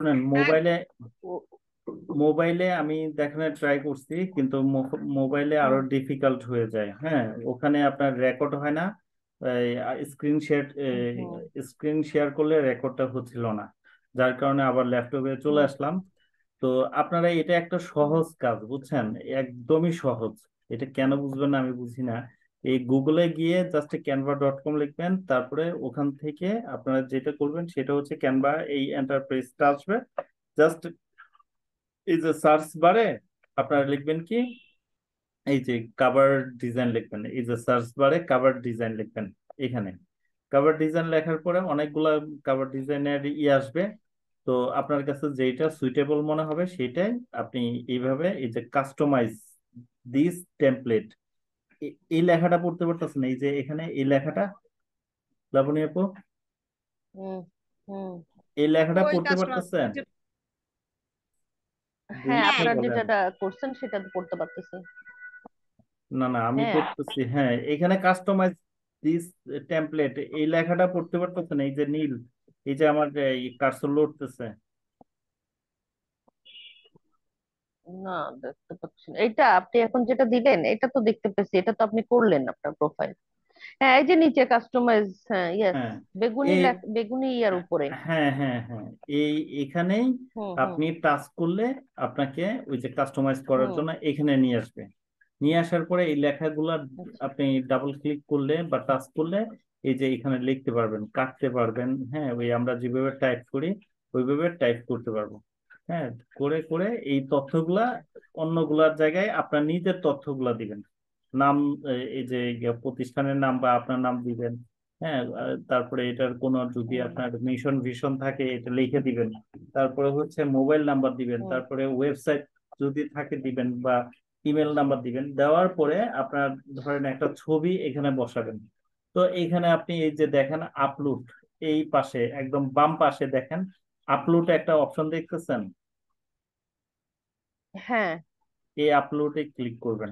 শুনেন, হ্যাঁ। মোবাইলে ও- মোবাইলে আমি দেখানোর ট্রাই করছি, কিন্তু মোবাইলে আরো হুম ডিফিকাল্ট হয়ে যায়। হ্যাঁ, ওখানে আপনার রেকর্ড হয় না। স্ক্রিন শেয়ার হুম স্ক্রিন শেয়ার করলে রেকর্ডটা হচ্ছিল না, যার কারণে আবার ল্যাপটপে চলে হুম আসলাম। তো আপনারা, এটা একটা হুম সহজ কাজ, বুঝছেন? একদমই সহজ। এটা কেন বুঝবেন না আমি বুঝি না। এই গুগলে গিয়ে জাস্ট canva.com লিখবেন, তারপরে ওখান থেকে আপনারা যেটা করবেন সেটা হচ্ছে ক্যানভা, এই এন্টারপ্রাইজটা আসবে। জাস্ট এই যে সার্চ বারে আপনারা লিখবেন কি, এই যে কাভার ডিজাইন লিখবেন, এই যে সার্চ বারে কাভার ডিজাইন লিখবেন। এখানে কাভার ডিজাইন লেখার পরে অনেকগুলা কাভার ডিজাইনের আসবে। তো আপনার কাছে যেটা সুইটেবল মনে হবে সেটাই আপনি এইভাবে, এই যে কাস্টমাইজ দিস টেমপ্লেট, এই লেখাটা পড়তে পারতেছেন? এই যে এখানে এই লেখাটা, লাবণী আপু, হুম হুম। এই লেখাটা ওই পড়তে কাজটা পারতেছেন? হ্যাঁ, বুঝতে আপনার বলেন। যেটা করছেন সেটা তো করতে পারতেছি। না না, আমি হ্যাঁ। পড়তেছি। হ্যাঁ, এখানে কাস্টমাইজ দিস টেমপ্লেট, এই লেখাটা পড়তে পারতেছেন? এই যে নীল, এই যে আমার কার্সর লড়তেছে। না, দেখতে পাচ্ছি না। এইটা আপনি এখন যেটা দিলেন এটা তো দেখতে পেয়েছি, এটা তো আপনি করলেন আপনার প্রোফাইল। হ্যাঁ, এই যে নিচে কাস্টমাইজ, হ্যাঁ, ইয়েস, হ্যাঁ, বেগুনি এই বেগুনি ইয়ার উপরে। হ্যাঁ হ্যাঁ হ্যাঁ, এই এখানেই হুম হুম আপনি টাচ করলে আপনাকে ওই যে কাস্টমাইজ করার হুম। জন্য এখানে নিয়ে আসবে। নিয়ে আসার পরে এই লেখাগুলা আচ্ছা। আপনি ডাবল ক্লিক করলে বা টাচ করলে এই যে এখানে লিখতে পারবেন, কাটতে পারবেন। হ্যাঁ, ওই আমরা যেভাবে টাইপ করি ওইভাবে টাইপ করতে পারবো। হ্যাঁ, করে করে এই তথ্যগুলা অন্যগুলার জায়গায় আপনার নিজের তথ্যগুলা দিবেন। নাম, এই যে প্রতিষ্ঠানের নাম বা আপনার নাম দিবেন। হ্যাঁ, তারপরে এটার কোনো যদি হুম আপনার মিশন ভিশন থাকে এটা লিখে দিবেন। তারপরে হচ্ছে মোবাইল নাম্বার দিবেন, হুম তারপরে ওয়েবসাইট যদি থাকে দিবেন, বা ইমেল নাম্বার দিবেন। দেওয়ার পরে আপনার ধরেন একটা ছবি এখানে বসাবেন। তো এখানে আপনি এই যে দেখেন আপলোড, এই পাশে একদম বাম পাশে দেখেন আপলোড একটা অপশন দেখতেছেন। হ্যাঁ। এই আপলোডে ক্লিক করবেন।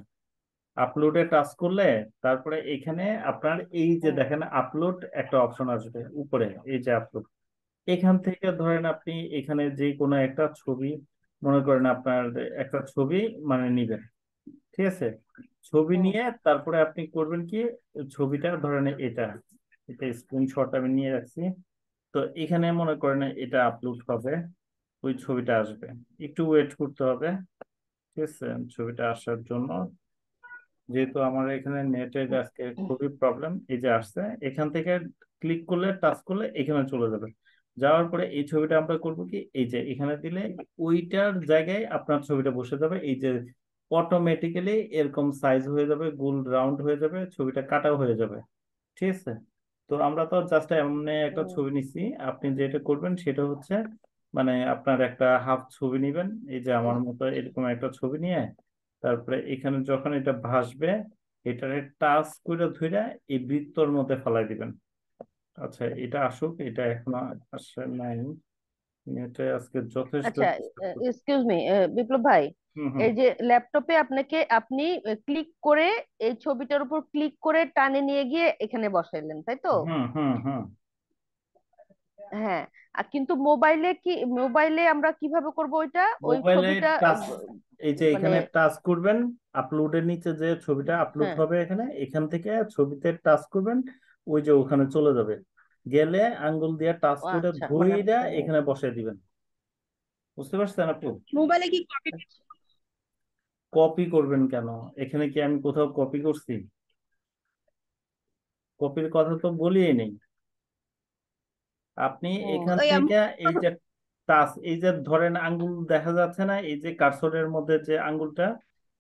আপলোডে টাচ করলে তারপরে এখানে আপনার এই যে হুম দেখেন আপলোড একটা অপশন আসবে উপরে, এই যে আপলোড। এখান থেকে ধরেন আপনি এখানে যে কোনো একটা ছবি, মনে করেন আপনার একটা ছবি মানে নিবেন। ঠিক আছে, ছবি হুম নিয়ে তারপরে আপনি করবেন কি, ছবিটা ধরেন এটা, এটা স্ক্রিনশট আমি নিয়ে রাখছি। তো এখানে মনে করেন এটা আপলোড হবে, ওই ছবিটা আসবে। একটু ওয়েট করতে হবে, ঠিক আছে, ছবিটা আসার জন্য। যেহেতু আমার এখানে নেটের আজকে খুবই প্রবলেম, এই যে আসছে এখান থেকে ক্লিক করলে টাচ করলে এখানে চলে যাবে। যাওয়ার পরে এই ছবিটা আমরা করব কি, এই যে এখানে দিলে ওইটার জায়গায় আপনার ছবিটা বসে যাবে। এই যে অটোমেটিক্যালি এরকম সাইজ হয়ে যাবে, গোল রাউন্ড হয়ে যাবে, ছবিটা কাটাও হয়ে যাবে। ঠিক আছে, তো আমরা তো জাস্ট এমনি একটা হুম ছবি নিছি। আপনি যেটা করবেন সেটা হচ্ছে মানে আপনার একটা হাফ ছবি নিবেন, এই যে আমার মতো এরকম একটা ছবি নিয়ে তারপরে এখানে যখন এটা ভাসবে এটারে টাচ করে ধরে এই বৃত্তর মধ্যে ফেলাই দিবেন। আচ্ছা, এটা আসুক, এটা এখনো আসে নাই। এটা আজকে যথেষ্ট আচ্ছা, disturb করছে। এক্সকিউজ মি বিপ্লব ভাই, হুম হুম এই যে ল্যাপটপে আপনি ক্লিক করে এই ছবিটার উপর ক্লিক করে টানে নিয়ে গিয়ে এখানে বসাইলেন, তাই তো? হুম হুম হুম। হ্যাঁ। আর কিন্তু মোবাইলে আমরা কিভাবে করব ওইটা, ওই মোবাইলে ছবিটা টাচ, এই যে মানে? এখানে টাচ করবেন, আপলোডের নিচে যে ছবিটা আপলোড হ্যাঁ। হবে এখানে, এখান থেকে ছবিতে টাচ করবেন, ওই যে ওখানে চলে যাবে। গেলে আঙ্গুল দিয়ে টাচ ও করে আচ্ছা, মানে ধইরা এখানে বসাই দিবেন। বুঝতে পারছেন আপু? মোবাইলে কি কপি? কপি করবেন কেন? এখানে কি আমি কোথাও কপি করছি? কপির কথা তো বলিই নেই। আপনি এখান ওই থেকে এই যে টাচ, এই যে ধরেন আঙ্গুল দেখা যাচ্ছে না, এই যে কার্সরের মধ্যে যে আঙ্গুলটা,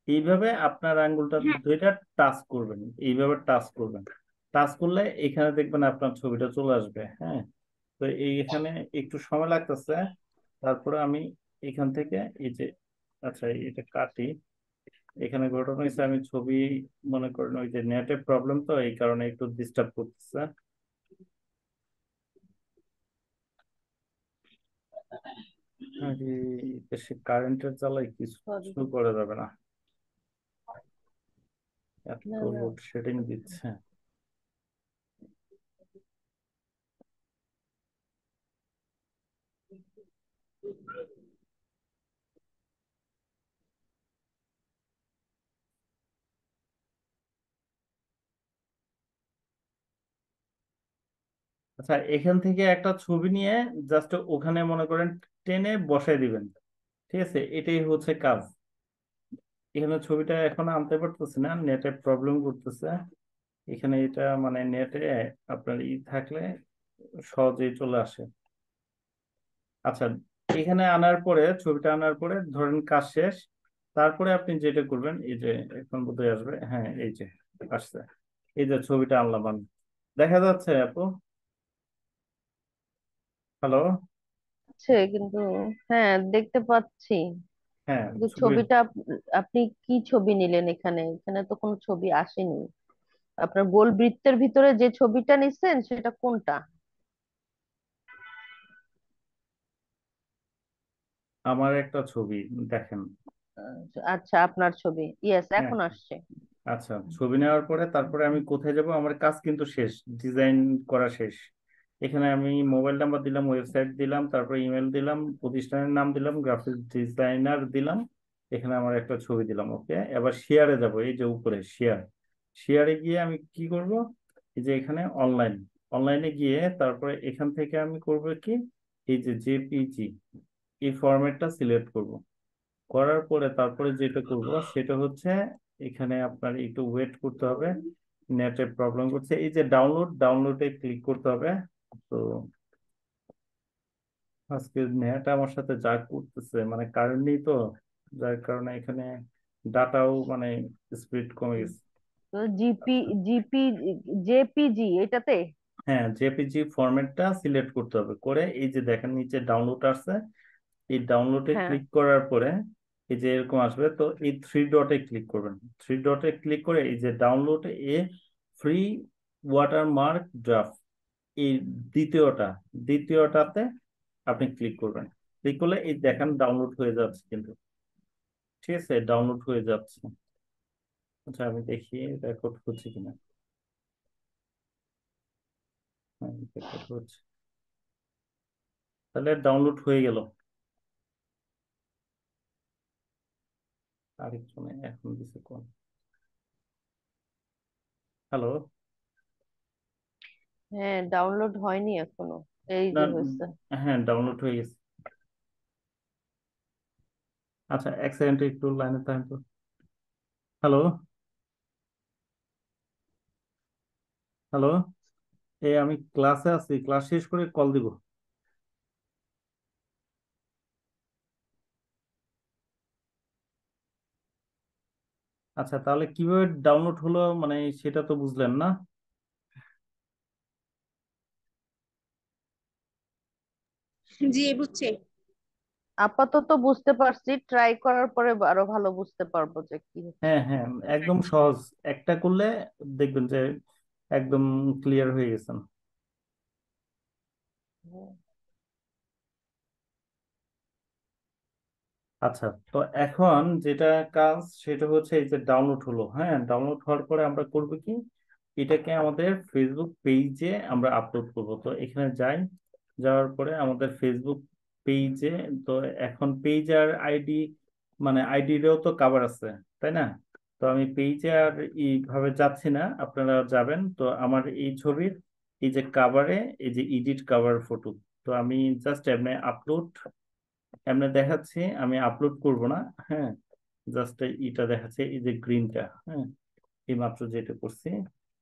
এইভাবে আপনার আঙ্গুলটা হ্যাঁ। দুইটা টাচ করবেন, এইভাবে টাচ করবেন। টাচ করলে এখানে দেখবেন আপনার ছবিটা চলে আসবে। হ্যাঁ, তো এখানে একটু সময় লাগতেছে। তারপরে আমি এখান থেকে এই যে, আচ্ছা এটা কাটি। এখানে ঘটনা হয়েছে আমি ছবি, মনে করেন ওই যে নেটের প্রবলেম, তো এই কারণে একটু ডিস্টার্ব করতেছে। আরে, দেশে কারেন্টের জ্বালায় কিছু সরি। শুরু করা যাবে না, এত না না। লোডশেডিং দিচ্ছে। আচ্ছা, এখান থেকে একটা ছবি নিয়ে জাস্ট ওখানে মনে করেন টেনে বসাই দিবেন। ঠিক আছে, এটাই হচ্ছে কাজ। এখানে ছবিটা এখন আনতে পারতেছি না, নেটে প্রবলেম করতেছে। এখানে এটা মানে নেটে আপনার থাকলে সহজেই চলে আসে। আচ্ছা, এখানে আনার পরে, ছবিটা আনার পরে ধরেন কাজ শেষ। তারপরে আপনি যেটা করবেন, এই যে এখন বোধহয় আসবে, হ্যাঁ এই যে আসছে। এই যে ছবিটা আনলাম আমি, দেখা যাচ্ছে আপু? হ্যালো? আছে কিন্তু, হ্যাঁ দেখতে পাচ্ছি। হ্যাঁ কিন্তু ছবি। ছবিটা আপনি কি ছবি নিলেন? এখানে এখানে তো কোনো ছবি আসেনি। আপনার গোল বৃত্তের ভিতরে যে ছবিটা নিচ্ছেন সেটা কোনটা? আমার একটা ছবি দেখেন। আচ্ছা, আপনার ছবি, ইয়েস, হ্যাঁ। এখন আসছে। আচ্ছা, ছবি নেওয়ার পরে তারপরে আমি কোথায় যাব? আমার কাজ কিন্তু শেষ, ডিজাইন করা শেষ। এখানে আমি মোবাইল নাম্বার দিলাম, ওয়েবসাইট দিলাম, তারপরে ইমেল দিলাম, প্রতিষ্ঠানের নাম দিলাম, গ্রাফিক ডিজাইনার দিলাম। এখানে আমার একটা ছবি দিলাম। ওকে, এবার শেয়ারে যাব, এই যে উপরে শেয়ার। শেয়ারে গিয়ে আমি কি করব? এই যে এখানে অনলাইন, অনলাইনে গিয়ে তারপরে এখান থেকে আমি করব কি, এই যে জেপিজি, এই ফরম্যাটটা সিলেক্ট করব। করার পরে তারপরে যেটা করব সেটা হচ্ছে, এখানে আপনার একটু ওয়েট করতে হবে, নেটে প্রবলেম করছে। এই যে ডাউনলোডে ক্লিক করতে হবে। তো আজকে নেট আমার সাথে যা করতেছে, মানে কারেন্ট নেই তো, যার কারণে এখানে ডাটাও মানে স্পিড কমে গেছে। তো জিপি, আচ্ছা, জিপি, জেপিজি এটাতে? হ্যাঁ জেপিজি ফরম্যাটটা সিলেক্ট করতে হবে, করে এই যে দেখেন নিচে ডাউনলোড আসছে, এই ডাউনলোডে হ্যাঁ, ক্লিক করার পরে এই যে এরকম আসবে, তো এই থ্রি ডটে ক্লিক করবেন। থ্রি ডটে ক্লিক করে এই যে ডাউনলোড এ ফ্রি ওয়াটারমার্ক ড্রাফট, এই দ্বিতীয়টা, দ্বিতীয়টাতে আপনি ক্লিক করবেন। ক্লিক করলে এই দেখেন ডাউনলোড হয়ে যাচ্ছে কিন্তু। ঠিক আছে, ডাউনলোড হয়ে যাচ্ছে। আচ্ছা আমি দেখি রেকর্ড হচ্ছে কিনা। হ্যাঁ রেকর্ড হচ্ছে, তাহলে ডাউনলোড হয়ে গেল। আরেকজনে এখন দিছে কোন? হ্যালো? হ্যাঁ ডাউনলোড হয়নি এখনো, এই না, যে হয়েছে। হ্যাঁ ডাউনলোড হয়ে গেছে। আচ্ছা এক সেকেন্ড একটু লাইনে থাকেন তো। হ্যালো? হ্যালো? এই আমি ক্লাসে আছি, ক্লাস শেষ করে কল দিব। আচ্ছা, তাহলে কিভাবে ডাউনলোড হলো মানে সেটা তো বুঝলেন না? জি বুঝছি। আপাতত বুঝতে পারছি, ট্রাই করার পরে আরো ভালো বুঝতে পারবো যে কি হচ্ছে। হ্যাঁ হ্যাঁ, একদম সহজ। একটা করলে দেখবেন যে একদম ক্লিয়ার হয়ে গেছেন। হুম। আচ্ছা, তো এখন যেটা কাজ সেটা হচ্ছে এই যে ডাউনলোড হলো, হ্যাঁ ডাউনলোড হওয়ার পরে আমরা করব কি, এটাকে আমাদের ফেসবুক পেজে আমরা আপলোড করব। তো এখানে যাই, যাওয়ার পরে আমাদের ফেসবুক পেজে, তো এখন পেজ আর আইডি, মানে আইডিরও তো কাভার আছে, তাই না? তো আমি পেজে আর এইভাবে যাচ্ছি না, আপনারা যাবেন তো আমার এই ছবির এই যে কাভারে, এই যে এডিট কাভার ফটো, তো আমি জাস্ট এমনি আপলোড, এমনি দেখাচ্ছি, আমি আপলোড করব না। হ্যাঁ, জাস্ট এটা দেখাচ্ছে, এই যে গ্রিনটা, হ্যাঁ এই মাত্র যেটা করছি,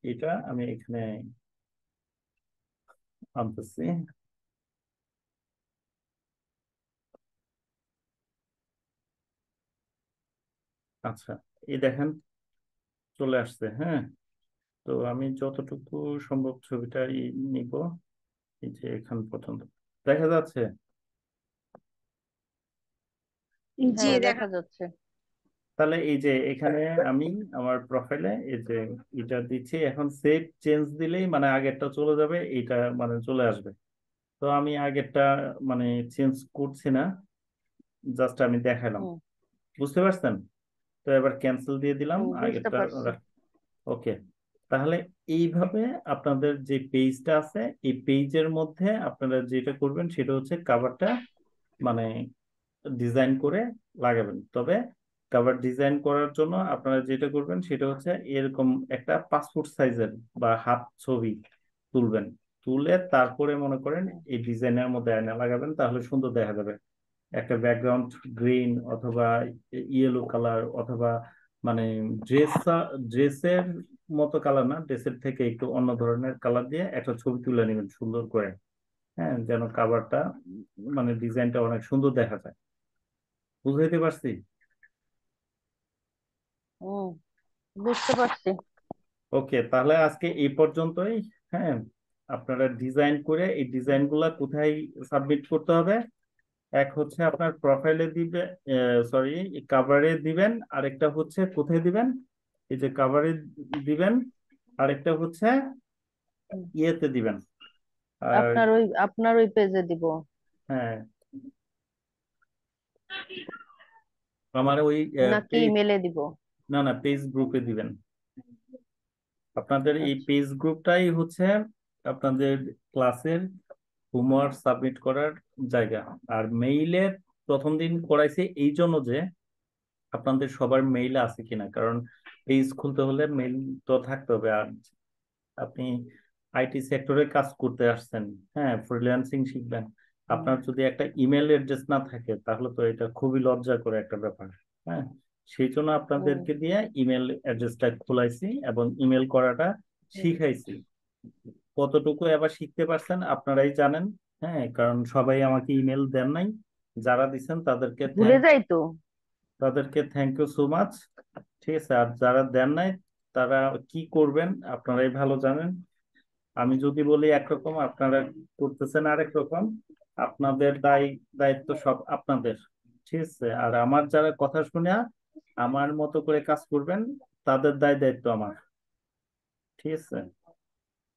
এটা আমি এখানে আনতেছি। আচ্ছা, এই দেখেন চলে আসছে, হ্যাঁ। তো আমি যতটুকু সম্ভব ছবিটা নিব, এই যে এখান পর্যন্ত দেখা যাচ্ছে। জি হ্যাঁ দেখা। দেখা যাচ্ছে। তাহলে এই যে এখানে আমি আমার প্রোফাইলে এই যে এটা দিচ্ছি, এখন সেভ চেঞ্জ দিলেই মানে আগেরটা চলে যাবে, এইটা মানে চলে আসবে। তো আমি আগেরটা মানে চেঞ্জ করছি না, জাস্ট আমি দেখালাম। হুম। বুঝতে পারছেন? তো এবার ক্যান্সেল দিয়ে দিলাম বুঝতে আগেরটা। পারছি। ওকে, তাহলে এইভাবে আপনাদের যে পেজটা আছে, এই পেজের মধ্যে আপনারা যেটা করবেন সেটা হচ্ছে কাভারটা মানে ডিজাইন করে লাগাবেন। তবে কাভার ডিজাইন করার জন্য আপনারা যেটা করবেন সেটা হচ্ছে এরকম একটা পাসপোর্ট সাইজের বা হাত ছবি তুলবেন। তুলে তারপরে মনে করেন এই ডিজাইনের মধ্যে আয়না লাগাবেন, তাহলে সুন্দর দেখা যাবে। একটা ব্যাকগ্রাউন্ড গ্রিন অথবা ইয়েলো কালার অথবা মানে ড্রেস ড্রেসের মতো কালার না, ড্রেসের থেকে একটু অন্য ধরনের কালার দিয়ে একটা ছবি তুলে নেবেন সুন্দর করে। হ্যাঁ, যেন কাভারটা মানে ডিজাইনটা অনেক সুন্দর দেখা যায়। বুঝাইতে পারছি? হুম, বুঝতে পারছি। ওকে, তাহলে আজকে এই পর্যন্তই। হ্যাঁ, আপনারা ডিজাইন করে এই ডিজাইনগুলা কোথায় সাবমিট করতে হবে? এক হচ্ছে আপনার প্রোফাইলে দিবে, সরি কাভারে দিবেন, আরেকটা হচ্ছে কোথায় দিবেন, এই যে কাভারে দিবেন, আরেকটা হচ্ছে হুম, ইয়েতে দিবেন। আর আপনার ওই পেজে দিব হ্যাঁ, আমার ওই নাকি পেজ, ইমেলে দিব? না না, পেজ গ্রুপে দিবেন। আপনাদের এই আচ্ছা। পেজ গ্রুপটাই হচ্ছে আপনাদের ক্লাসের হোমওয়ার্ক সাবমিট করার জায়গা। আর মেইলে প্রথম দিন করাইছে এই জন্য যে আপনাদের সবার মেইল আছে কিনা, কারণ পেজ খুলতে হলে মেইল তো থাকতে হবে। আর আপনি আইটি সেক্টরে কাজ করতে আসছেন, হ্যাঁ, ফ্রিল্যান্সিং শিখবেন, হুম, আপনার যদি একটা ইমেল অ্যাড্রেস না থাকে তাহলে তো এটা খুবই লজ্জা করে একটা ব্যাপার। হ্যাঁ, সেই জন্য হুম, আপনাদেরকে দিয়ে ইমেল অ্যাড্রেসটা খোলাইছি এবং ইমেল করাটা হুম। শিখাইছি। কতটুকু এবার শিখতে পারছেন আপনারাই জানেন। হ্যাঁ, কারণ সবাই আমাকে ইমেল দেন নাই, যারা দিচ্ছেন ভুলে যাই তো। তাদেরকে থ্যাংক ইউ সো মাচ। ঠিক আছে, আর যারা দেন নাই তারা কি করবেন আপনারাই ভালো জানেন। আমি যদি বলি একরকম, আপনারা করতেছেন আরেক রকম। আপনাদের দায়িত্ব সব আপনাদের। ঠিক আছে, আর আমার যারা কথা শুনে আমার মতো করে কাজ করবেন, তাদের দায়িত্ব আমার। ঠিক আছে,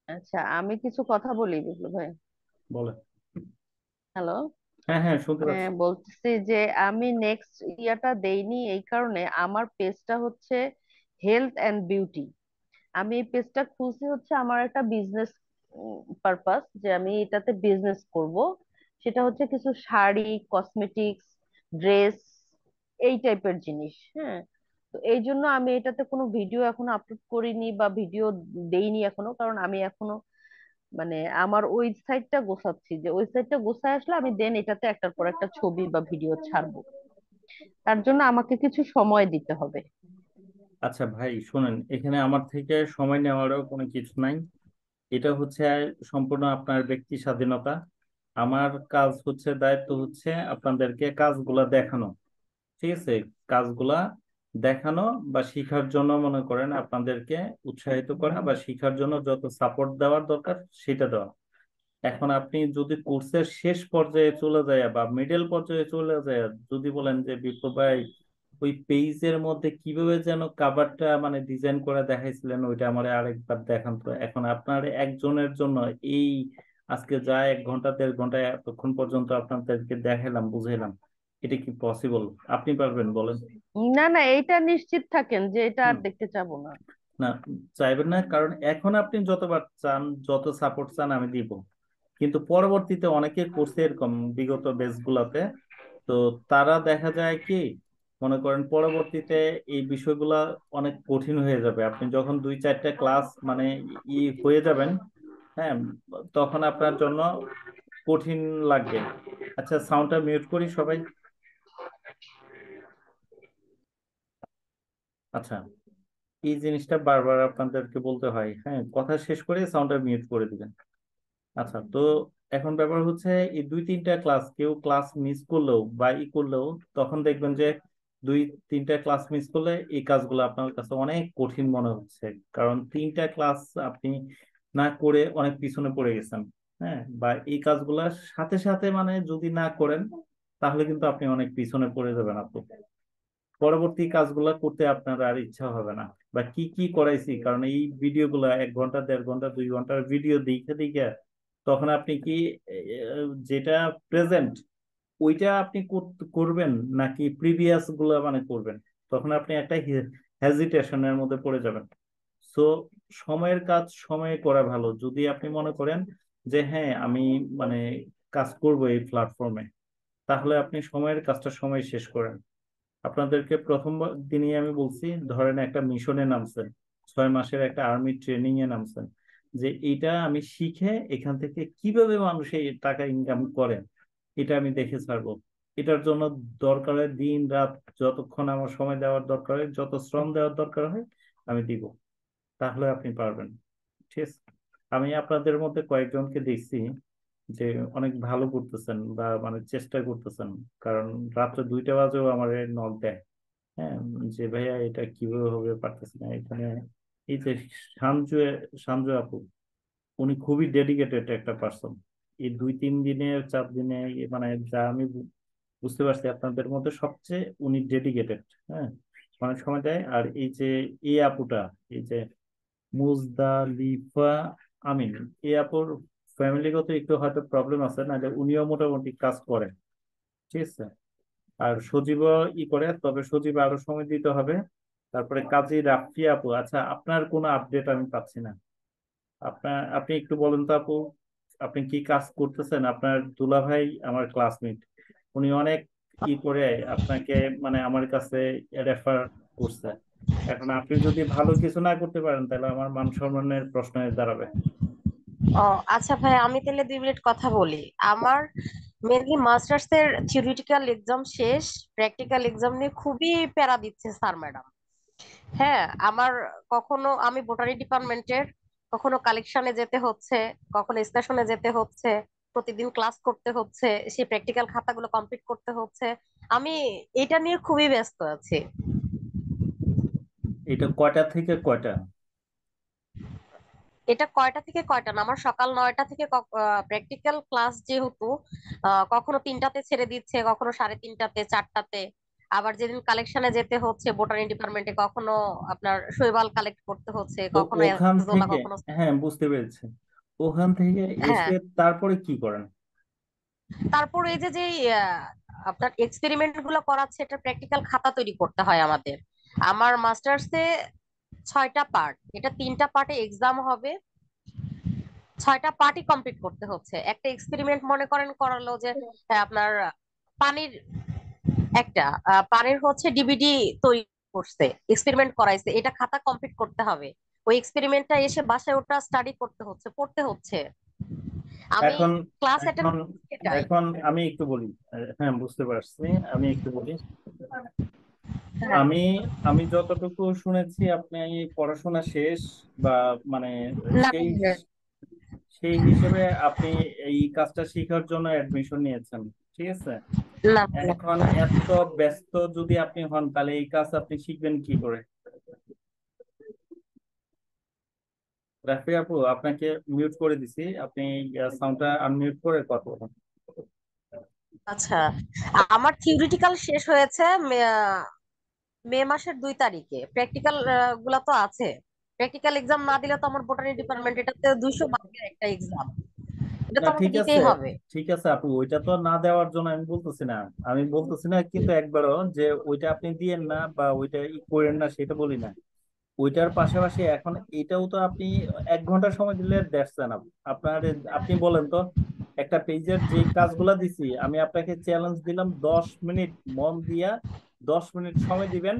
আচ্ছা, আমি কিছু কথা বলি বিপ্লব ভাই। বলে। হ্যালো। হ্যাঁ হ্যাঁ, শুনতে পাচ্ছি। বলতেছি যে আমি নেক্সট ইয়ারটা দেইনি এই কারণে, আমার পেজটা হচ্ছে হেলথ এন্ড বিউটি। আমি এই পেজটা খুলছি হচ্ছে আমার একটা বিজনেস পারপাস, যে আমি এটাতে বিজনেস করব। সেটা হচ্ছে কিছু শাড়ি, কসমেটিক্স, ড্রেস, এই টাইপের জিনিস। হ্যাঁ, তো এই জন্য আমি এটাতে কোনো ভিডিও এখনো আপলোড করিনি বা ভিডিও দেইনি এখনো, কারণ আমি এখনো মানে আমার ওয়েবসাইটটা গোছাচ্ছি, যে ওয়েবসাইটটা গোছায় আসলে আমি দেন এটাতে একটার পর একটা ছবি বা ভিডিও ছাড়বো। তার জন্য আমাকে কিছু সময় দিতে হবে। আচ্ছা ভাই শোনেন, এখানে আমার থেকে সময় নেওয়ারও কোনো কিছু নাই। এটা হচ্ছে সম্পূর্ণ আপনার ব্যক্তি স্বাধীনতা। আমার কাজ হচ্ছে, দায়িত্ব হচ্ছে আপনাদেরকে কাজগুলা দেখানো। ঠিক আছে, কাজগুলা দেখানো বা শিখার জন্য মনে করেন আপনাদেরকে উৎসাহিত করা বা শিখার জন্য যত সাপোর্ট দেওয়ার দরকার সেটা দেওয়া। এখন আপনি যদি কোর্সের শেষ পর্যায়ে চলে যায় বা মিডল পর্যায়ে চলে যায়, যদি বলেন যে বিপ্লব ভাই ওই পেজের মধ্যে কিভাবে যেন কাভারটা মানে ডিজাইন করে দেখাইছিলেন, ওইটা আমার আরেকবার দেখান তো। এখন আপনার একজনের জন্য এই আজকে যা 1 ঘন্টা 1.5 ঘন্টা এতক্ষণ পর্যন্ত আপনাদেরকে দেখালাম বুঝাইলাম, এটা কি পসিবল? আপনি পারবেন বলেন? না না, এইটা নিশ্চিত থাকেন যে এটা আর হুম, দেখতে চাবো না। না, চাইবেন না, কারণ এখন আপনি যতবার চান যত সাপোর্ট চান আমি দিব। কিন্তু পরবর্তীতে অনেকে করছে এরকম বিগত বেস গুলাতে, তো তারা দেখা যায় কি, মনে করেন পরবর্তীতে এই বিষয়গুলা অনেক কঠিন হয়ে যাবে। আপনি যখন 2-4টা ক্লাস মানে হয়ে যাবেন, হ্যাঁ, তখন আপনার জন্য কঠিন লাগবে। আচ্ছা, সাউন্ডটা মিউট করি সবাই। আচ্ছা, এই জিনিসটা বারবার আপনাদেরকে বলতে হয়, হ্যাঁ, কথা শেষ করে সাউন্ডটা মিউট করে দিবেন। আচ্ছা, তো এখন ব্যাপার হচ্ছে এই 2-3টা ক্লাস কেউ ক্লাস মিস করলেও বা করলেও তখন দেখবেন যে 2-3টা ক্লাস মিস করলে এই কাজগুলো আপনার কাছে অনেক কঠিন মনে হচ্ছে। কারণ 3টা ক্লাস আপনি না করে অনেক পিছনে পড়ে গেছেন। হ্যাঁ, বা এই কাজগুলোর সাথে সাথে মানে যদি না করেন তাহলে কিন্তু আপনি অনেক পিছনে পড়ে যাবেন আপু। পরবর্তী কাজগুলা করতে আপনার আর ইচ্ছা হবে না। বা কি কি করাইছি, কারণ এই ভিডিওগুলা 1 ঘন্টা 1.5 ঘন্টা 2 ঘন্টার ভিডিও দেখে দেখে তখন আপনি কি যেটা প্রেজেন্ট ওইটা আপনি করবেন নাকি প্রিভিয়াস গুলা মানে করবেন, তখন আপনি একটা হেজিটেশনের মধ্যে পড়ে যাবেন। সো সময়ের কাজ সময়ে করা ভালো। যদি আপনি মনে করেন যে হ্যাঁ আমি মানে কাজ করব এই প্ল্যাটফর্মে, তাহলে আপনি সময়ের কাজটা সময় শেষ করেন। আপনাদেরকে প্রথম দিনই আমি বলছি, ধরেন একটা মিশনে নামছেন, 6 মাসের একটা আর্মি ট্রেনিং এ নামছেন, যে এটা আমি শিখে এখান থেকে কিভাবে মানুষ এই টাকা ইনকাম করে এটা আমি দেখে ছাড়বো। এটার জন্য দরকার হয় দিন রাত, যতক্ষণ আমার সময় দেওয়ার দরকার হয়, যত শ্রম দেওয়ার দরকার হয় আমি দিব। তাহলে আপনি পারবেন। ঠিক আছে? আমি আপনাদের মধ্যে কয়েকজনকে দেখছি যে অনেক ভালো করতেছেন বা মানে চেষ্টা করতেছেন। কারণ রাত্রে 2টা বাজেও আমার নক দেয়। হ্যাঁ, যে ভাইয়া এটা কিভাবে হবে, পারতেছি না এখানে। এই যে সানজু সানজু আপু, উনি খুবই ডেডিকেটেড একটা পার্সন। এই 2-3 দিনে 4 দিনে মানে যা আমি বুঝতে পারছি আপনাদের মধ্যে সবচেয়ে উনি ডেডিকেটেড। হ্যাঁ, অনেক সময় দেয়। আর এই যে এই আপুটা, এই যে মুজদালিফা আমিন, এই আপুর ফ্যামিলিগত একটু হয়তো প্রবলেম আছে, নাহলে উনিও মোটামুটি কাজ করেন। ঠিক আছে? আর সজীব করে, তবে সজীব আরো সময় দিতে হবে। তারপরে কাজী রাফি আপু, আচ্ছা আপনার কোনো আপডেট আমি পাচ্ছি না। আপনি একটু বলেন তো আপু, আপনি কি কাজ করতেছেন? আপনার দুলাভাই আমার ক্লাসমেট, উনি অনেক করে আপনাকে মানে আমার কাছে রেফার করছে। এখন আপনি যদি ভালো কিছু না করতে পারেন তাহলে আমার মান সম্মানের প্রশ্ন হয়ে দাঁড়াবে। ও আচ্ছা ভাই, আমি তাহলে 2 মিনিট কথা বলি। আমার মেনলি মাস্টার্স এর থিওরিটিক্যাল এক্সাম শেষ, প্র্যাকটিক্যাল এক্সাম নিয়ে খুবই প্যারা দিচ্ছে স্যার ম্যাডাম। হ্যাঁ, আমার কখনো আমি বোটানি ডিপার্টমেন্টের, কখনো কালেকশনে যেতে হচ্ছে, কখনো স্টেশনে যেতে হচ্ছে, প্রতিদিন ক্লাস করতে হচ্ছে, সেই প্র্যাকটিক্যাল খাতাগুলো কমপ্লিট করতে হচ্ছে। আমি এটা নিয়ে খুবই ব্যস্ত আছি। এটা কয়টা থেকে কয়টা? এটা কয়টা থেকে কয়টা না, আমার সকাল 9টা থেকে প্র্যাকটিক্যাল ক্লাস যেহেতু কখনো 3টাতে ছেড়ে দিচ্ছে, কখনো 3:30টাতে, 4টাতে। আবার যেদিন কালেকশনে যেতে হচ্ছে বোটানি ডিপার্টমেন্টে, কখনো আপনার শৈবাল কালেক্ট করতে হচ্ছে, তো কখনো ওখান অ্যাজোলা, থেকে, কখনো। হ্যাঁ বুঝতে পেরেছি, ওখান থেকে হ্যাঁ, এসে তারপরে কি করেন? তারপর এই যে যে আপনার এক্সপেরিমেন্ট গুলো করাচ্ছে, এটা প্র্যাকটিক্যাল খাতা তৈরি করতে হয় আমাদের। আমার মাস্টার্সে 6টা পার্ট, এটা 3টা পার্টে এক্সাম হবে। 6টা পার্টই কমপ্লিট করতে হচ্ছে। একটা এক্সপেরিমেন্ট মনে করেন করালো যে আপনার পানির একটা পানির হচ্ছে ডিভিডি তৈরি করছে, এক্সপেরিমেন্ট করাইছে, এটা খাতা কমপ্লিট করতে হবে। ওই এক্সপেরিমেন্টটা এসে বাসায় ওটা স্টাডি করতে হচ্ছে, পড়তে হচ্ছে। আমি এখন ক্লাস অ্যাটেন্ড এখন এটাই। এখন আমি একটু বলি। হ্যাঁ বুঝতে পারছি, আমি একটু বলি। হ্যাঁ, আমি আমি যতটুকু শুনেছি আপনি পড়াশোনা শেষ বা মানে না সেই সেই হিসেবে আপনি এই কাজটা শেখার জন্য অ্যাডমিশন নিয়েছেন। ঠিক আছে? না না এখন এত ব্যস্ত যদি আপনি হন তাহলে এই কাজ আপনি শিখবেন কি করে? রাফি আপু, আপনাকে মিউট করে দিছি, আপনি সাউন্ডটা আনমিউট করে কথা বলুন। আচ্ছা, আমার থিওরিটিক্যাল শেষ হয়েছে মে মাসের 2 তারিখে। প্র্যাকটিক্যাল গুলা তো আছে। প্র্যাকটিক্যাল এক্সাম না দিলে তো আমার বোটানি ডিপার্টমেন্ট, এটাতে 200 মার্কের একটা এক্সাম, এটা না তো আমাকে ঠিক আছে, দিতেই হবে। ঠিক আছে আপু, ওইটা তো না দেওয়ার জন্য আমি বলতেছি না। আমি বলতেছি না কিন্তু একবারও যে ওইটা আপনি দিয়েন না বা ওইটা করেন না সেটা বলি না। ওইটার পাশাপাশি এখন এটাও তো আপনি 1 ঘন্টা সময় দিলে দেখছেন আপনার। আপনি বলেন তো, একটা পেজের যে কাজগুলা দিছি আমি আপনাকে চ্যালেঞ্জ দিলাম 10 মিনিট মন দিয়া 10 মিনিট সময় দিবেন,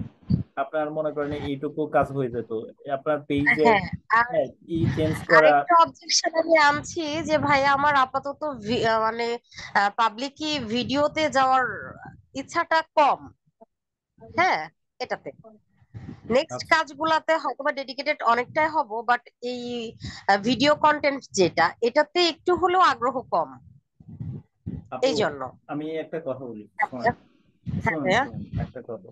আপনার মনে করেন এইটুকু কাজ হয়ে যেত। আপনার পেজের হ্যাঁ, আর ই চেঞ্জ করা। আরেকটা অবজেকশন আমি আনছি যে ভাইয়া, আমার আপাতত মানে পাবলিকই ভিডিওতে যাওয়ার ইচ্ছাটা কম। হ্যাঁ, এটাতে নেক্সট আচ্ছা কাজগুলাতে হয়তোবা ডেডিকেটেড অনেকটাই হব, বাট এই ভিডিও কন্টেন্ট যেটা, এটাতে একটু হলেও আগ্রহ কম। আপু, এই জন্য। আমি একটা কথা বলি, হ্যাঁ শোনেন শোনেন ভাইয়া। শোনেন একটা কথা।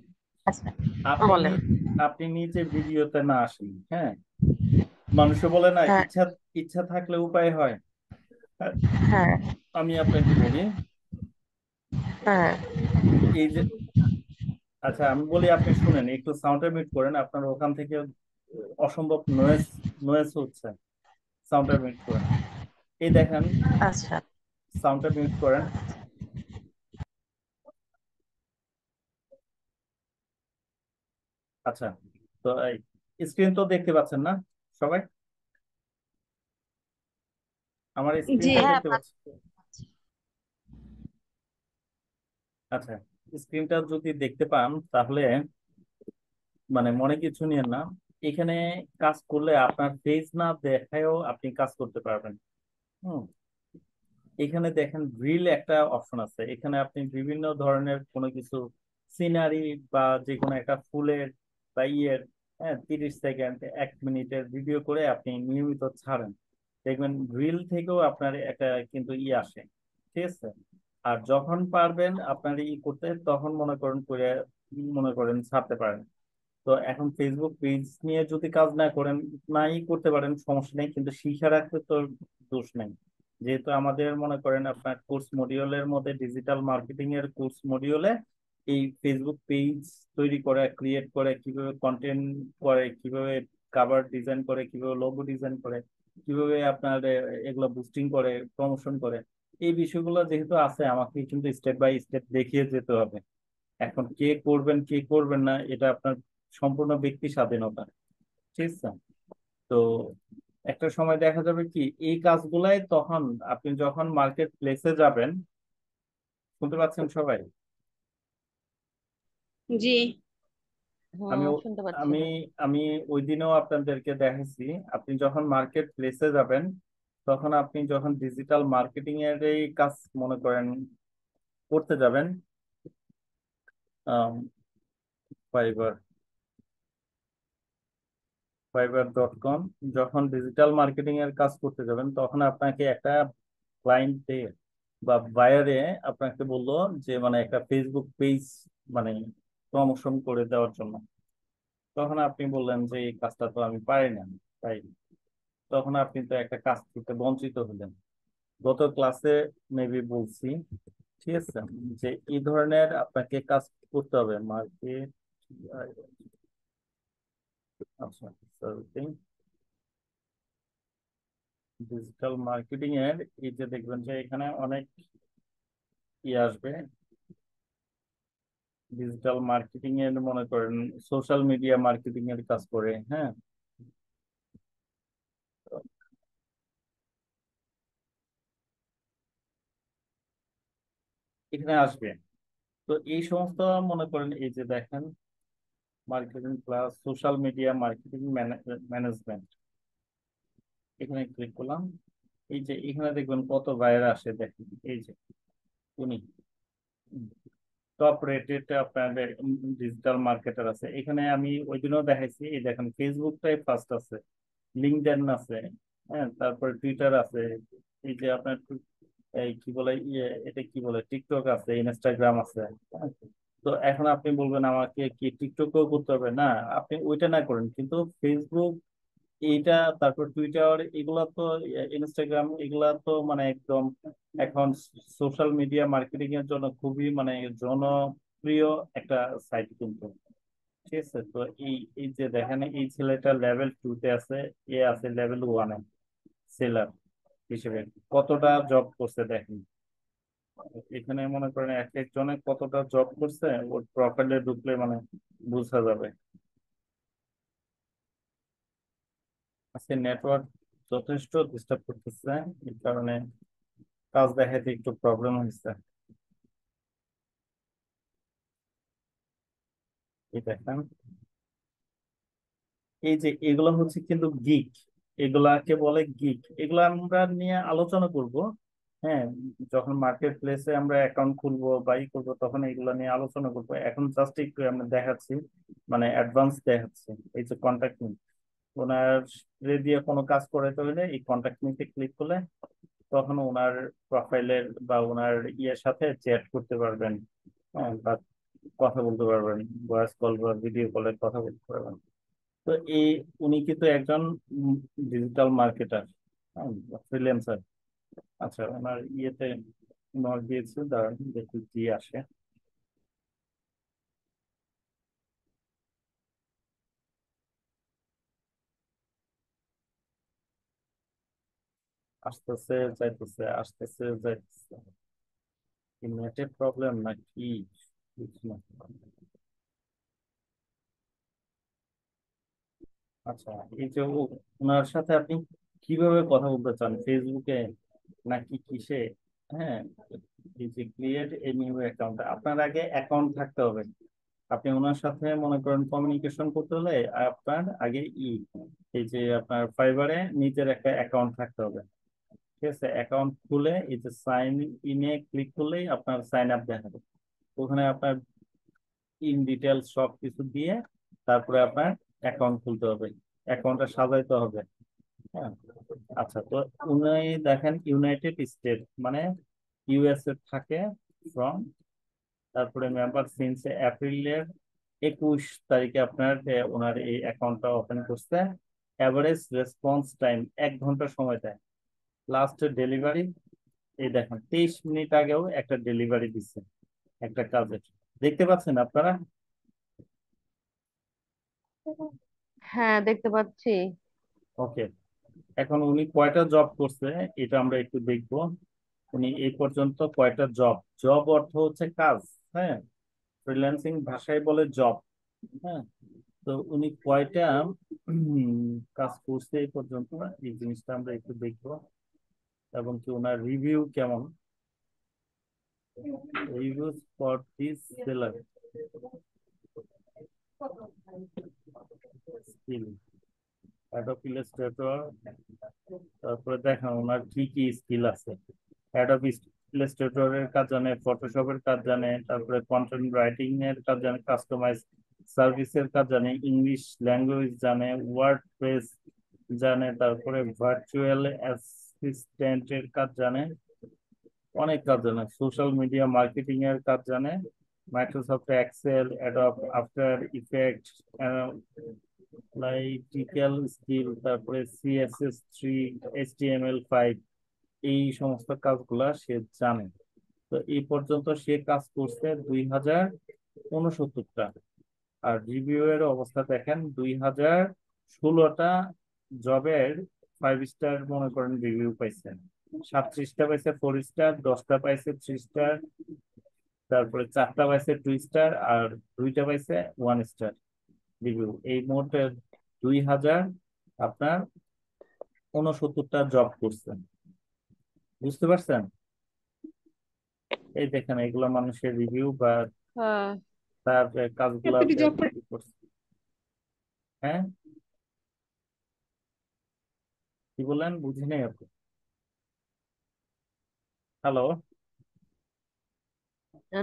আচ্ছা, আপনি বলেন। আপনি নিজে ভিডিওতে না আসেন, হ্যাঁ, মানুষে বলে না হ্যাঁ, ইচ্ছা, ইচ্ছা থাকলে উপায় হয়। হ্যাঁ, আমি আপনাকে বলি, হ্যাঁ। এই যে, আচ্ছা আমি বলি আপনি শুনেন, একটু সাউন্ডটা মিউট করেন, আপনার ওখান থেকে অসম্ভব নয়েজ নয়েজ হচ্ছে। সাউন্ডটা মিউট করেন। এই দেখেন, আচ্ছা, সাউন্ডটা মিউট করেন। আচ্ছা, তো স্ক্রিন তো দেখতে পাচ্ছেন না সবাই? আমার জি। স্ক্রিনটা হ্যাঁ দেখতে পাচ্ছেন? আচ্ছা, স্ক্রিনটা যদি দেখতে পান তাহলে মানে মনে কিছু নিয়েন না। এখানে কাজ করলে আপনার পেজ না দেখায়ও আপনি কাজ করতে পারবেন। হুম। এখানে দেখেন রিল একটা অপশন আছে, এখানে আপনি বিভিন্ন ধরনের কোনো কিছু সিনারি বা যে কোনো একটা ফুলের বা ইয়ের, হ্যাঁ, 30 সেকেন্ড 1 মিনিটের ভিডিও করে আপনি নিয়মিত ছাড়েন, দেখবেন রিল থেকেও আপনার একটা কিন্তু আসে। ঠিক আছে। আর যখন পারবেন আপনার করতে তখন মনে করেন ছাড়তে পারেন। তো এখন ফেসবুক পেজ নিয়ে যদি কাজ না করেন, নাই করতে পারেন, সমস্যা নেই, কিন্তু শিখে রাখতে তো দোষ নেই। যেহেতু আমাদের মনে করেন আপনার কোর্স মডিউলের মধ্যে ডিজিটাল মার্কেটিং এর কোর্স মডিউলে এই ফেসবুক পেজ তৈরি করে ক্রিয়েট করে কিভাবে কন্টেন্ট করে, কিভাবে কাভার ডিজাইন করে, কিভাবে লোগো ডিজাইন করে, কিভাবে আপনার এগুলো বুস্টিং করে, প্রমোশন করে, এই বিষয়গুলো যেহেতু আছে আমাকে কিন্তু স্টেপ বাই স্টেপ দেখিয়ে যেতে হবে। এখন কে করবেন কে করবেন না এটা আপনার সম্পূর্ণ ব্যক্তি স্বাধীনতা। ঠিক আছে। তো একটা সময় দেখা যাবে কি এই কাজগুলাই তখন আপনি যখন মার্কেট প্লেসে যাবেন, শুনতে পাচ্ছেন সবাই? জি। আমি শুনতে পাচ্ছি আমি ভাই। আমি ওই দিনেও আপনাদেরকে দেখাচ্ছি, আপনি যখন মার্কেট প্লেসে যাবেন তখন আপনি যখন ডিজিটাল মার্কেটিং এর এই কাজ মনে করেন করতে যাবেন, ফাইবার fiverr.com, যখন ডিজিটাল মার্কেটিং এর কাজ করতে যাবেন তখন আপনাকে একটা ক্লায়েন্টে বা বায়ারে আপনাকে বললো যে মানে একটা ফেসবুক পেজ মানে প্রমোশন করে দেওয়ার জন্য, তখন আপনি বললেন যে এই কাজটা তো আমি পারি না, তাই তখন আপনি তো একটা কাজ করতে বঞ্চিত হলেন। গত ক্লাসে মেবি বলছি, ঠিক আছে, যে এই ধরনের আপনাকে কাজ করতে হবে মার্কেট, আচ্ছা, ডিজিটাল মার্কেটিং এর এই যে দেখবেন যে এখানে অনেক আসবে, ডিজিটাল মার্কেটিং এর মনে করেন সোশ্যাল মিডিয়া মার্কেটিং এর কাজ করে, হ্যাঁ, তো এখানে আসবে। তো এই সমস্ত মনে করেন এই যে দেখেন marketing plus social media marketing management, এখানে ক্লিক করলাম। এই যে এখানে দেখবেন কত বাইরে আসে, দেখেন এই যে উনি টপ রেটেড আপনাদের ডিজিটাল মার্কেটার আছে এখানে। আমি ওই দিনও দেখাইছি, এই দেখেন ফেসবুকটাই ফার্স্ট আছে, লিঙ্কডইন আছে, হ্যাঁ, তারপর টুইটার আছে, এই যে আপনার এই কি বলে এটা কি বলে টিকটক আছে, ইনস্টাগ্রাম আছে, হ্যাঁ। তো এখন আপনি বলবেন আমাকে কি টিকটকও করতে হবে? না, আপনি ওইটা না করেন, কিন্তু ফেসবুক এইটা, তারপর টুইটার এগুলা তো, ইনস্টাগ্রাম এগুলা তো মানে একদম এখন সোশ্যাল মিডিয়া মার্কেটিং এর জন্য খুবই মানে জনপ্রিয় একটা সাইট কিন্তু। ঠিক আছে। তো এই এই যে দেখেন এই ছেলেটা লেভেল 2-তে আছে, এ আছে লেভেল 1-এ সেলার হিসেবে, কতটা জব করছে দেখেন। এখানে মনে করেন এক একজনে কতটা জব করছে ওর প্রোফাইলে ঢুকলে মানে বোঝা যাবে। আজকে নেটওয়ার্ক যথেষ্ট ডিস্টার্ব করতেছে, এই কারণে কাজ দেখাতে একটু প্রবলেম হয়েছে। এই দেখেন এই যে এগুলো হচ্ছে কিন্তু গিগ, এগুলাকে বলে গিগ, এগুলো আমরা নিয়ে আলোচনা করব, হ্যাঁ, যখন মার্কেট প্লেসে আমরা অ্যাকাউন্ট খুলবো বা করবো তখন এগুলো নিয়ে আলোচনা করবো। এখন জাস্ট একটু আমরা দেখাচ্ছি, মানে অ্যাডভান্স দেখাচ্ছি। এই যে কন্ট্যাক্ট মি, ওনার দিয়ে কোনো কাজ করাতে হলে এই কন্ট্যাক্ট মিতে ক্লিক করলে তখন ওনার প্রোফাইলের বা ওনার ইয়ের সাথে চ্যাট করতে পারবেন, হ্যাঁ, বা কথা বলতে পারবেন, ভয়েস কল বা ভিডিও কলে কথা বলতে পারবেন। তো এই উনি কিন্তু একজন ডিজিটাল মার্কেটার, ফ্রিল্যান্সার। আচ্ছা, ওনার ইয়েতে নক দিয়েছে, দাঁড়ান দেখি কি আসে। আসতেছে যাইতেছে, আসতেছে যাইতেছে, নেটের প্রবলেম নাকি বুঝছি না। আচ্ছা, এই যে ওনার সাথে আপনি কিভাবে কথা বলতে চান, ফেসবুকে নাকি কিসে? হ্যাঁ, এই যে ক্রিয়েট এ নিউ অ্যাকাউন্ট, আপনার আগে অ্যাকাউন্ট থাকতে হবে। আপনি ওনার সাথে মনে করেন কমিউনিকেশন করতে হলে আপনার আগে এই যে আপনার ফাইবারে নিজের একটা অ্যাকাউন্ট থাকতে হবে। ঠিক আছে, অ্যাকাউন্ট খুলে এই যে সাইন ইনে ক্লিক করলেই আপনার সাইন আপ দেখাবে। ওখানে আপনার ইন ডিটেলস সব কিছু দিয়ে তারপরে আপনার অ্যাকাউন্ট খুলতে হবে, অ্যাকাউন্টটা সাজাইতে হবে। হ্যাঁ, আচ্ছা। তো উনি দেখেন ইউনাইটেড স্টেট মানে ইউএসএ থাকে ফ্রম, তারপরে মেম্বার সিন্স এপ্রিলের 21 তারিখে আপনার ওনার এই অ্যাকাউন্টটা ওপেন করছে। অ্যাভারেজ রেসপন্স টাইম 1 ঘন্টা সময় দেয়। লাস্ট ডেলিভারি এই দেখেন 23 মিনিট আগেও একটা ডেলিভারি দিচ্ছে একটা কাজের, দেখতে পাচ্ছেন আপনারা? হ্যাঁ, দেখতে পাচ্ছি। ওকে, এখন উনি কয়টা জব করছে এটা আমরা একটু দেখবো। উনি এই পর্যন্ত কয়টা জব, জব অর্থ হচ্ছে কাজ, হ্যাঁ, ফ্রিল্যান্সিং ভাষায় বলে জব। হ্যাঁ, তো উনি কয়টা কাজ করছে এই পর্যন্ত, এই জিনিসটা আমরা একটু দেখবো। এবং কি ওনার রিভিউ কেমন, reviews for this seller skill, Adobe Illustrator. তারপরে দেখেন ওনার কি কি স্কিল আছে। অ্যাডোব ইলাস্ট্রেটরের কাজ জানে, ফটোশপের কাজ জানে, তারপরে কন্টেন্ট রাইটিং এর কাজ জানে, কাস্টমাইজ সার্ভিসের কাজ জানে, ইংলিশ ল্যাঙ্গুয়েজ জানে, ওয়ার্ডপ্রেস জানে, তারপরে ভার্চুয়াল অ্যাসিস্ট্যান্টের কাজ জানে, অনেক কাজ জানে, সোশ্যাল মিডিয়া মার্কেটিং এর কাজ জানে, Microsoft Excel, Adobe After Effect, analytical skill, তারপরে CSS3, HTML5, এই সমস্ত কাজগুলা সে জানে। তো এই পর্যন্ত সে কাজ করছে 2069টা। আর রিভিউ এর অবস্থা দেখেন 2016টা জবের 5 স্টার মনে করেন রিভিউ পাইছেন, 37টা পাইছে 4 স্টার, 10টা পাইছে 3 স্টার, তারপরে 4টা পাইছে 2 স্টার, আর 2টা পাইছে 1 স্টার রিভিউ। এই মোট 2000 আপনার 69টা জব করছেন, বুঝতে পারছেন? এই দেখেন এগুলো মানুষের রিভিউ বা হ্যাঁ, তার কাজগুলা এতটি জব করে কি করছে। হ্যাঁ, কি বললেন বুঝি নাই আপনি? হ্যালো?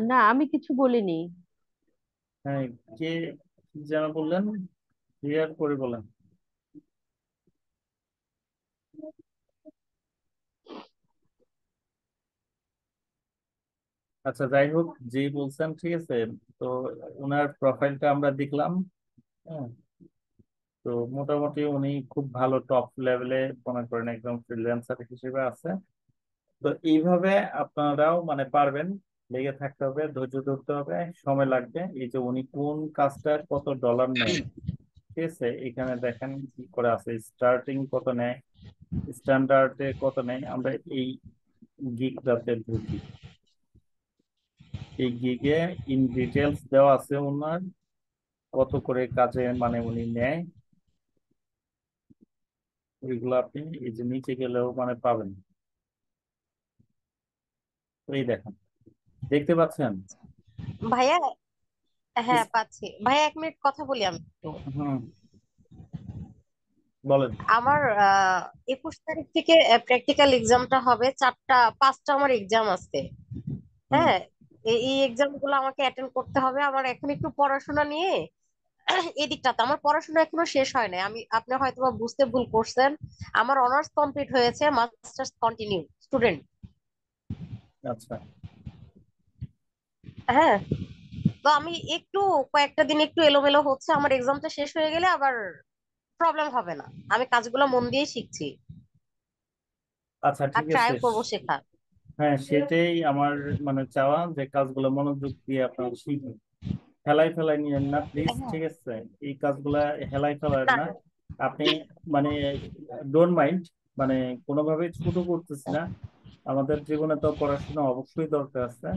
না, আমি কিছু বলিনি। হ্যাঁ, কে কি যেন বললেন, ক্লিয়ার করে বলেন। আচ্ছা, যাই হোক, যেই বলছেন ঠিক আছে। তো ওনার প্রোফাইলটা আমরা দেখলাম। হ্যাঁ, তো মোটামুটি উনি খুব ভালো টপ লেভেলে মনে করেন একদম ফ্রিল্যান্সার হিসেবে আছে। তো এইভাবে আপনারাও মানে পারবেন, লেগে থাকতে হবে, ধৈর্য ধরতে হবে, সময় লাগবে। এই যে উনি কোন কাজটা কত ডলার নেয়, ঠিক আছে, এখানে দেখেন কি করে আছে, স্টার্টিং কত নেয়, স্ট্যান্ডার্ডে কত নেয়। আমরা এই গিগটাতে ঢুকি, এই গিগে ইন ডিটেলস দেওয়া আছে ওনার কত করে কাজে মানে উনি নেয়। ওইগুলো আপনি এই যে নিচে গেলেও মানে পাবেন। তো এই দেখেন, দেখতে পাচ্ছেন? ভাইয়া, হ্যাঁ পাচ্ছি ভাইয়া, 1 মিনিট কথা বলি আমি একটু। হুম, বলেন। আমার 21 তারিখ থেকে প্র্যাকটিক্যাল এক্সামটা হবে, 5টা আমার এক্সাম আছে। হুম, হ্যাঁ, এই এক্সাম গুলো আমাকে অ্যাটেন্ড করতে হবে। আমার এখন একটু পড়াশোনা নিয়ে এদিকটাতে আমার পড়াশোনা এখনো শেষ হয় নাই। আপনি হয়তো বা বুঝতে ভুল করছেন, আমার অনার্স কমপ্লিট হয়েছে, মাস্টার্স কন্টিনিউ স্টুডেন্ট। আচ্ছা, হ্যাঁ, তো আমি একটু কয়েকটা দিন একটু এলোমেলো হচ্ছে, আমার এক্সামটা শেষ হয়ে গেলে আবার প্রবলেম হবে না। আমি কাজগুলো মন দিয়ে শিখছি আচ্ছা, আর ঠিক ট্রাই আছে। করবো শেখার। হ্যাঁ, সেটাই আমার মানে চাওয়া, যে কাজগুলো মনোযোগ দিয়ে আপনার শিখুন, হেলাই ফেলাই নিয়েন না প্লিজ, হ্যাঁ, ঠিক আছে? এই কাজগুলা হেলাই ফেলার না, না। আপনি মানে ডোন্ট মাইন্ড, মানে কোনোভাবেই ছোট করতেছি না। আমাদের জীবনে তো পড়াশোনা অবশ্যই দরকার আছে।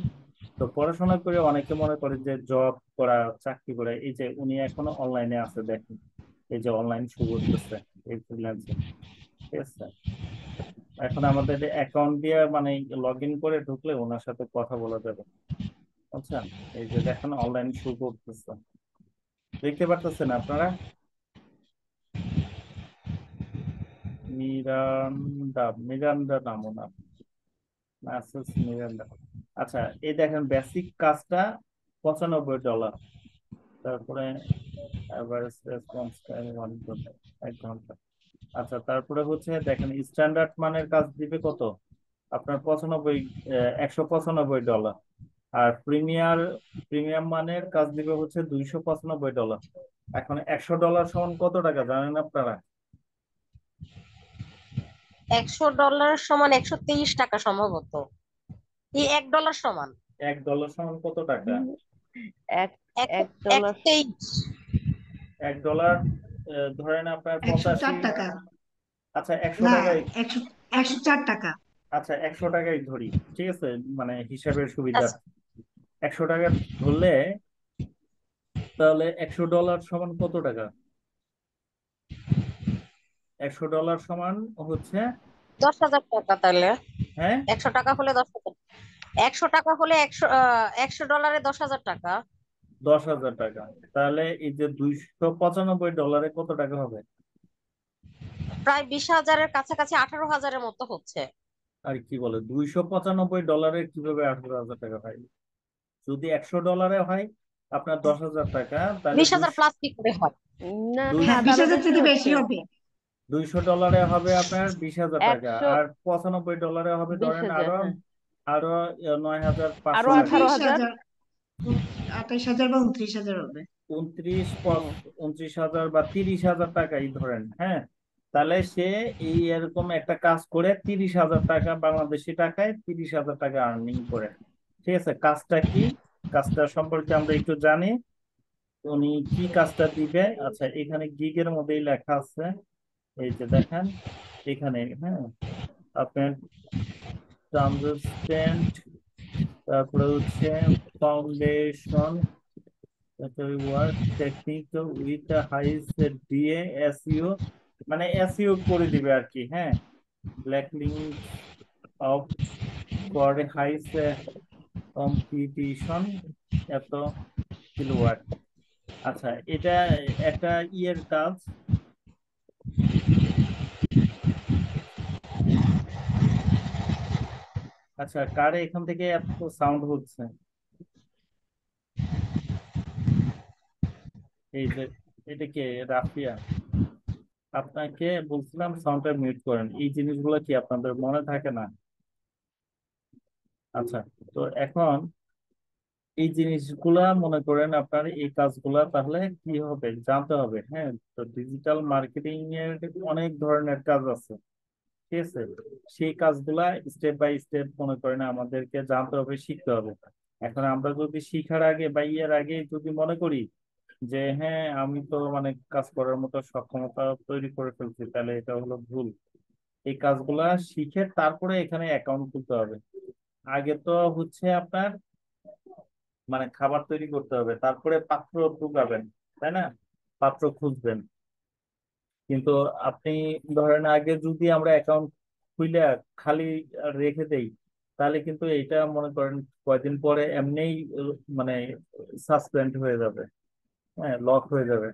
তো পড়াশোনা করে অনেকে মনে করে যে জব করা, চাকরি করা। এই যে উনি এখনো অনলাইনে আছে দেখেন, এই যে অনলাইন শুরু করতেছে এই ফ্রিল্যান্সিং, ঠিক আছে? এখন আমাদের অ্যাকাউন্ট দিয়ে মানে লগ ইন করে ঢুকলে ওনার সাথে কথা বলা যাবে। আচ্ছা, এই যে দেখেন অনলাইন শুরু করতেছে, দেখতে পারতেছেন আপনারা? মিরান্ডা, মিরান্ডা নামও না, মেসেজ মিরান্ডা। আচ্ছা, এই দেখেন বেসিক কাজটা $95, তারপরে অ্যাভারেজ রেসপন্স টাইম 1 ঘন্টা, 1 ঘন্টা। আচ্ছা, তারপরে হচ্ছে দেখেন স্ট্যান্ডার্ড মানের কাজ দিবে কত আপনার 195 আর প্রিমিয়াম মানের কাজ দিবে হচ্ছে $295। এখন $100 সমান কত টাকা জানেন আপনারা? $100 সমান 123 টাকা সম্ভবত। এই $1 সমান $1 সমান কত টাকা? এক এক এক এক ডলার তেইশ $1 ধরেন আপনার 85। 104 টাকা। আচ্ছা, একশো না, টাকায় 104 টাকা। আচ্ছা, 100 টাকায় ধরি, ঠিক আছে, মানে হিসাবের সুবিধা। আচ্ছা, 100 টাকা ধরলে তাহলে $100 সমান কত টাকা? $100 সমান হচ্ছে, 10,000 টাকা তাহলে। হ্যাঁ, 100 টাকা হলে 10,000। 100 টাকা হলে $100 10,000 টাকা। 10,000 টাকা। তাহলে এই যে $295 কত টাকা হবে? প্রায় 20,000-এর কাছাকাছি, 18,000-এর মতো হচ্ছে। আর কি বলে, $295 কিভাবে 18,000 টাকা হয়? যদি $100 হয় আপনার 10,000 টাকা, তাহলে 20,000 প্লাস কি করে হয়? না দুই না হ্যাঁ, তারও 20,000 বেশি থেকে বেশি হচ্ছে। হবে। $200 হবে আপনার 20,000 টাকা, 100, আর $95 হবে বিশ ধরেন হাজার আরো হ্যাঁ, আরো আরো 9,500 টাকা। 18,000। 30,000, 28,000 বা 29,000 হবে। 29,000 বা 30,000 টাকাই ধরেন, হ্যাঁ। তাহলে সে এই এরকম একটা কাজ করে 30,000 টাকা বাংলাদেশি টাকায় 30,000 টাকা আর্নিং করে। ঠিক আছে, কাজটা কি, কাজটা সম্পর্কে আমরা একটু জানি। উনি কি কাজটা দিবে? আচ্ছা, এখানে গিগের মধ্যেই লেখা আছে, এই যে দেখেন এখানে, হ্যাঁ, আপনার ট্রানজিস্টেন্ট, তারপরে হচ্ছে foundation, work technique with highs DA SEO, মানে এসইও করে দিবে আর কি, হ্যাঁ। Black link of for highs competition, এত কিলোওয়াট। আচ্ছা, এটা একটা ইয়ের কাজ। আচ্ছা, কারে এখান থেকে এত সাউন্ড হচ্ছে? এই যে, এটা কে? রাফিয়া, আপনাকে বলছিলাম সাউন্ডটা মিউট করেন। এই জিনিসগুলো কি আপনাদের মনে থাকে না? আচ্ছা, তো এখন এই জিনিসগুলা মনে করেন আপনার এই কাজগুলা তাহলে কি হবে জানতে হবে, হ্যাঁ। তো ডিজিটাল মার্কেটিং এর অনেক ধরনের কাজ আছে, ঠিক আছে। সেই কাজগুলা স্টেপ বাই স্টেপ মনে করেন আমাদেরকে জানতে হবে, শিখতে হবে। এখন আমরা যদি শিখার আগে বা ইয়ের আগে যদি মনে করি যে হ্যাঁ আমি তো মানে কাজ করার মতো সক্ষমতা তৈরি করে ফেলছি, তাহলে এটা হলো ভুল। এই কাজগুলা শিখে তারপরে এখানে অ্যাকাউন্ট খুলতে হবে। আগে তো হচ্ছে আপনার মানে খাবার তৈরি করতে হবে, তারপরে পাত্র ঢুকাবেন, তাই না? পাত্র খুঁজবেন। কিন্তু আপনি ধরেন আগে যদি আমরা অ্যাকাউন্ট খুলে খালি রেখে দেই, তাহলে কিন্তু এইটা মনে করেন কয়দিন পরে এমনিই মানে সাসপেন্ড হয়ে যাবে, হ্যাঁ, লক হয়ে যাবে।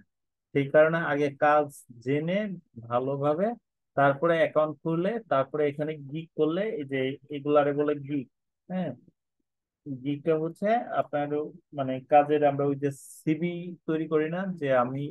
সেই কারণে আগে কাজ জেনে ভালোভাবে তারপরে অ্যাকাউন্ট খুললে, তারপরে এখানে গিগ করলে, এই যে এগুলারে বলে গিগ, হ্যাঁ। গিগটা হচ্ছে আপনার মানে কাজের, আমরা ওই যে সিভি তৈরি করি না, যে আমি